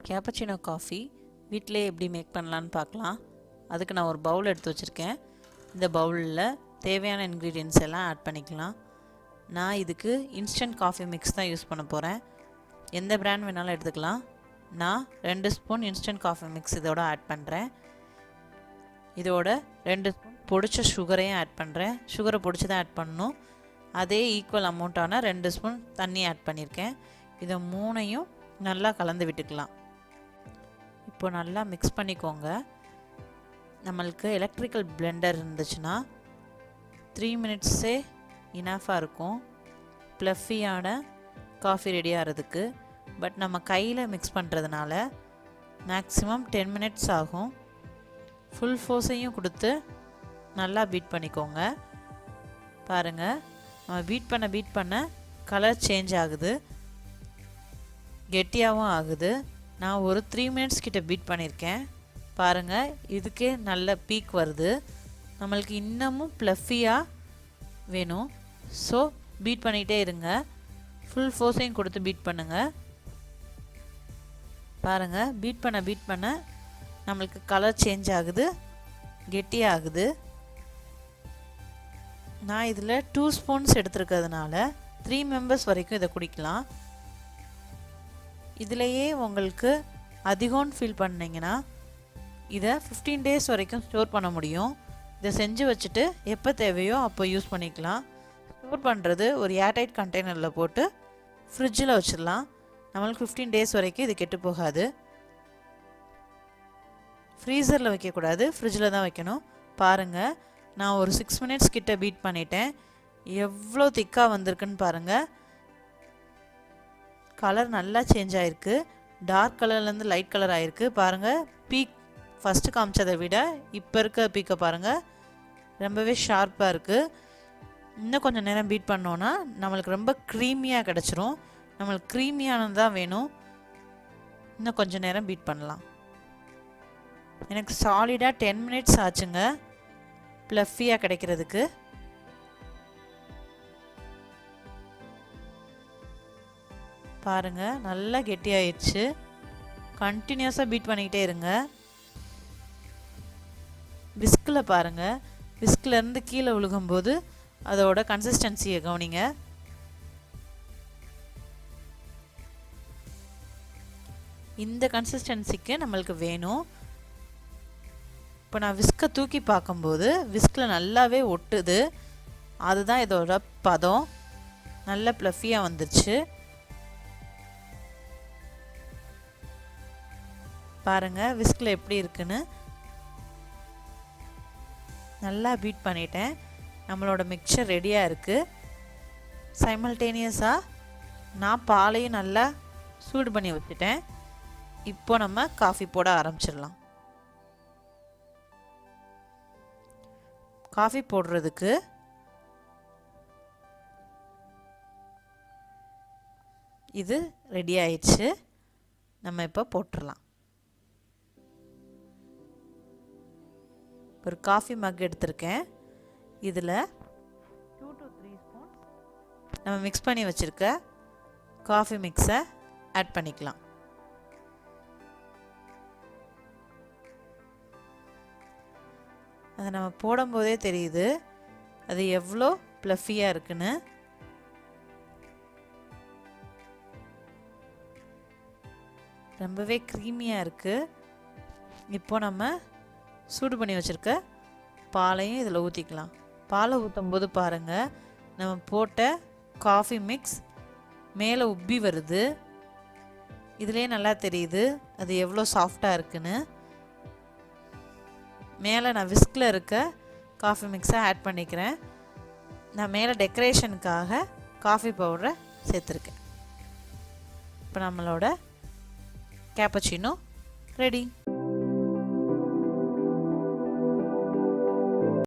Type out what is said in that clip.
Cappuccino coffee வீட்டிலே எப்படி make பண்ணலான்னு பார்க்கலாம். அதுக்கு நான் ஒரு பவுல் எடுத்து வச்சுருக்கேன். இந்த பவுலில் தேவையான இன்க்ரீடியன்ட்ஸ் எல்லாம் ஆட் பண்ணிக்கலாம். நான் இதுக்கு இன்ஸ்டன்ட் காஃபி மிக்ஸ் தான் யூஸ் பண்ண போகிறேன். எந்த பிராண்ட் வேணாலும் எடுத்துக்கலாம். நான் 2 ஸ்பூன் இன்ஸ்டன்ட் காஃபி மிக்ஸ் இதோட ஆட் பண்ணுறேன். இதோட 2 ஸ்பூன் பொடிச்ச சுகரையும் ஆட் பண்ணுறேன். சுகரை பொடிச்சு தான் ஆட் பண்ணணும். அதே ஈக்குவல் அமௌண்ட்டான 2 ஸ்பூன் தண்ணி ஆட் பண்ணியிருக்கேன். இதை மூணையும் நல்லா கலந்து விட்டுக்கலாம். இப்போ நல்லா மிக்ஸ் பண்ணிக்கோங்க. நம்மளுக்கு எலக்ட்ரிக்கல் பிளெண்டர் இருந்துச்சுன்னா 3 மினிட்ஸே இனஃபாக இருக்கும் ப்ளஃபியான காஃபி ரெடி ஆகிறதுக்கு. பட் நம்ம கையில் மிக்ஸ் பண்ணுறதுனால மேக்ஸிமம் 10 மினிட்ஸ் ஆகும். ஃபுல் ஃபோர்ஸையும் கொடுத்து நல்லா பீட் பண்ணிக்கோங்க. பாருங்கள், நம்ம பீட் பண்ண கலர் சேஞ்ச் ஆகுது, கெட்டியாகவும் ஆகுது. நான் ஒரு 3 மினிட்ஸ் கிட்ட பீட் பண்ணியிருக்கேன். பாருங்கள், இதுக்கே நல்ல பீக் வருது. நம்மளுக்கு இன்னமும் ப்ளஃபியாக வேணும். ஸோ பீட் பண்ணிகிட்டே இருங்க. ஃபுல் ஃபோர்ஸையும் கொடுத்து பீட் பண்ணுங்கள். பாருங்கள், பீட் பண்ண நம்மளுக்கு கலர் சேஞ்ச் ஆகுது, கெட்டியாகுது. நான் இதில் 2 ஸ்பூன்ஸ் எடுத்துருக்கிறதுனால 3 மெம்பர்ஸ் வரைக்கும் இதை குடிக்கலாம். இதிலையே உங்களுக்கு அதிகம்னு ஃபீல் பண்ணிங்கன்னா இதை 15 டேஸ் வரைக்கும் ஸ்டோர் பண்ண முடியும். இதை செஞ்சு வச்சுட்டு எப்போ தேவையோ அப்போ யூஸ் பண்ணிக்கலாம். ஸ்டோர் பண்ணுறது ஒரு ஏர்டைட் கண்டெய்னரில் போட்டு ஃப்ரிட்ஜில் வச்சிடலாம். நம்மளுக்கு 15 டேஸ் வரைக்கும் இது கெட்டு போகாது. ஃப்ரீசரில் வைக்கக்கூடாது, ஃப்ரிட்ஜில் தான் வைக்கணும். பாருங்கள், நான் ஒரு 6 மினிட்ஸ் கிட்ட பீட் பண்ணிட்டேன். எவ்வளோ திக்காக வந்திருக்குன்னு பாருங்கள். கலர் நல்லா சேஞ்ச் ஆகிருக்கு. டார்க் கலர்லேருந்து லைட் கலர் ஆகிருக்கு. பாருங்கள், பீக் ஃபஸ்ட்டு காமிச்சதை விட இப்போ இருக்க பீக்கை பாருங்கள், ரொம்பவே ஷார்ப்பாக இருக்குது. இன்னும் கொஞ்சம் நேரம் பீட் பண்ணோன்னா நம்மளுக்கு ரொம்ப க்ரீமியாக கிடச்சிரும். நம்மளுக்கு க்ரீமியானது தான் வேணும். இன்னும் கொஞ்சம் நேரம் பீட் பண்ணலாம். எனக்கு சாலிடாக 10 மினிட்ஸ் ஆச்சுங்க ப்ளஃபியாக கிடைக்கிறதுக்கு. பாருங்கள், நல்லா கெட்டியாயிடுச்சு. கண்டினியூஸாக பீட் பண்ணிக்கிட்டே இருங்க. விஸ்கில் பாருங்கள், விஸ்கிலேருந்து கீழே விழுகும்போது அதோட கன்சிஸ்டன்சியை கவனிங்க. இந்த கன்சிஸ்டன்சிக்கு நம்மளுக்கு வேணும். இப்போ நான் விஸ்கை தூக்கி பார்க்கும்போது விஸ்கில் நல்லாவே ஒட்டுது. அதுதான் இதோட பதம். நல்ல ப்ளஃபியாக வந்துருச்சு. பாருங்கள், விஸ்கில் எப்படி இருக்குன்னு. நல்லா பீட் பண்ணிட்டேன். நம்மளோட மிக்சர் ரெடியாக இருக்குது. சைமல்டேனியஸாக நான் பாலையும் நல்லா சூடு பண்ணி வச்சுட்டேன். இப்போ நம்ம காஃபி போட ஆரம்பிச்சிடலாம். காஃபி போடுறதுக்கு இது ரெடி ஆயிடுச்சு. நம்ம இப்போ போட்டுடலாம். ஒரு காஃபி மக் எடுத்திருக்கேன். இதில் 2 to 3 ஸ்பூன் நம்ம மிக்ஸ் பண்ணி வச்சுருக்க காஃபி மிக்ஸை ஆட் பண்ணிக்கலாம். அதை நம்ம போடும்போதே தெரியுது அது எவ்வளோ ப்ளஃபியாக இருக்குன்னு. ரொம்பவே க்ரீமியாக இருக்குது. இப்போ நம்ம சூடு பண்ணி வச்சுருக்க பாலையும் இதில் ஊற்றிக்கலாம். பாலை ஊற்றும் போது பாருங்கள், நம்ம போட்ட காஃபி மிக்ஸ் மேலே உப்பி வருது. இதிலே நல்லா தெரியுது அது எவ்வளோ சாஃப்டாக இருக்குன்னு. மேலே நான் விஸ்கில் இருக்க காஃபி மிக்ஸை ஆட் பண்ணிக்கிறேன். நான் மேலே டெக்கரேஷனுக்காக காஃபி பவுடரை சேர்த்துருக்கேன். இப்போ நம்மளோட கேப்பச்சினோ ரெடி.